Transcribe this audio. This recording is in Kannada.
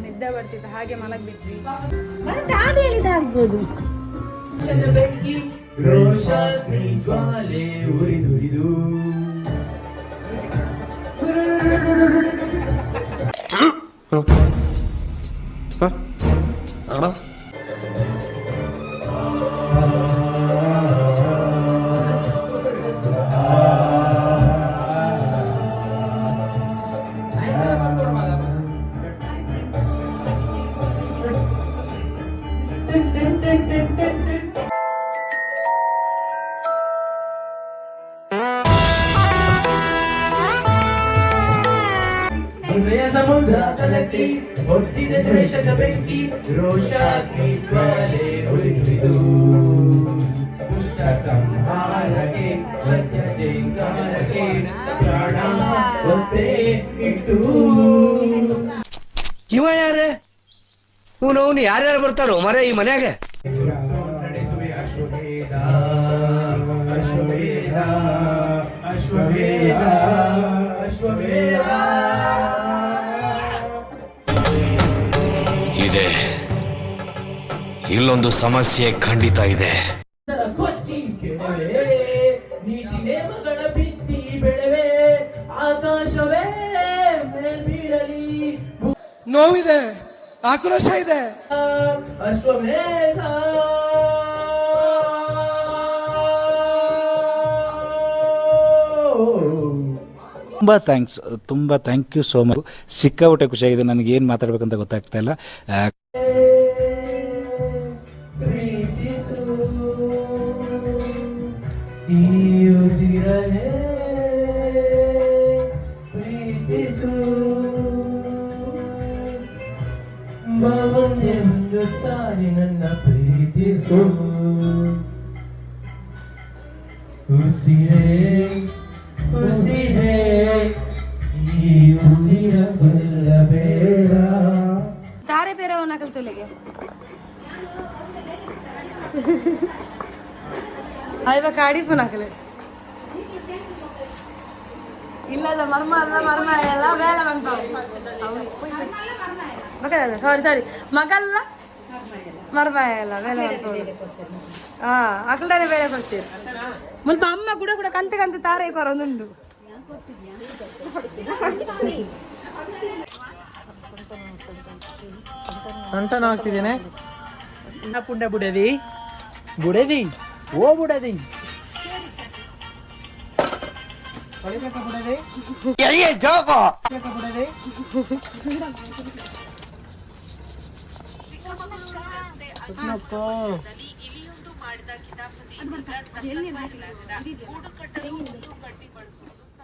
ನಿದ್ದೆ ಬರ್ತಿತ್ತು, ಹಾಗೆ ಮಲಗ್ಬಿಟ್ವಿ. ಆಗ್ಬೋದು. ಸಮುದ್ರ ಕಲಕಿ ಹೊತ್ತಿದ ದ್ವೇಷದ ಬೆಂಕಿ ರೋಷಾಗ್ನಿ ಜ್ವಾಲೆ ಉರಿದು ದುಷ್ಟ ಸಂಹಾರಕ್ಕೆ ಸತ್ಯ ಜೈಂಗಾರಕ್ಕೆ ಪ್ರಾಣ ಒತ್ತೆ ಇಟ್ಟು. ಇವ ಯಾರೇ ಅವನು ಯಾರ್ಯಾರು ಬರ್ತಾರೋ ಮರ ಈ ಮನ್ಯಾಗ? ನಡೆಸುವೆ ಅಶ್ವಮೇಧ ಅಶ್ವಮೇಧ ಅಶ್ವಮೇಧ ಅಶ್ವಮೇಧ. ಇದೆ, ಇಲ್ಲೊಂದು ಸಮಸ್ಯೆ ಖಂಡಿತ ಇದೆ. ಕೊಚ್ಚಿ ಕೆಡವೆ ನೀತಿ ನೇಮಗಳ ಭಿತ್ತಿ ಬೆಳವೆ ಆಕಾಶವೇ ಮೇಲ್ಬೀಳಲಿ. ನೋವಿದೆ, ಆಕ್ರೋಶ ಇದೆ. ಅಶ್ವಮೇಧ ತುಂಬ ಥ್ಯಾಂಕ್ ಯು ಸೋ ಮಚ್. ಸಿಕ್ಕಾಪಟ್ಟೆ ಖುಷಿಯಾಗಿದೆ. ನನಗೆ ಏನು ಮಾತಾಡ್ಬೇಕಂತ ಗೊತ್ತಾಗ್ತಾ ಇಲ್ಲ. ಪ್ರೀತಿಸು ಈ ಉಸಿರನೆ ಪ್ರೀತಿಸು ಒಂದೇ ಒಂದು ಸಾರಿ ನನ್ನ ಪ್ರೀತಿಸು. ಉಸಿರೇ ಉಸಿರೇ ಈ ಉಸಿರ ಕೊಲ್ಲಬೇಡ. ತಾರೆ ಬೇರೆ ಅವನ ಕಲ್ತೊಲೆಗೆ ಅಯ್ಯವ ಕಾಡಿ ಪುನ್ ಹಾಕಲೆ ಇಲ್ಲದ ಮರ್ಮ ಅಲ್ಲ ಮರ್ಮ ಎಲ್ಲ ಬೇಲೆ ಬಂತ ಸಾರಿ ಮಗಲ್ಲ ಮರ್ಮ ಎಲ್ಲ ಬೇಲೆ ಹಾ ಅಕಲ್ದಾನೆ ಬೇರೆ ಕೊಡ್ತೀರಿ. ಮುಲ್ಪ ಅಮ್ಮ ಕೂಡ ಕೂಡ ಕಂತೆ ಕಂತೆ ತಾರೆ ಕೊರೊಂದುಂಡು. ಸೊಂಟನ ಹಾಕ್ತಿದ್ದೇನೆ. ಪುಂಡ ಬುಡದಿ ಬುಡದಿ ಓ ಬುಡದಿ ಬುಡದಿ ಬುಡದಿ. ಮಾಡಿದ ಕಿತಾಪತಿ ಗೂಡು ಕಟ್ಟಲು ಕಟ್ಟಿ ಬಳಸುವುದು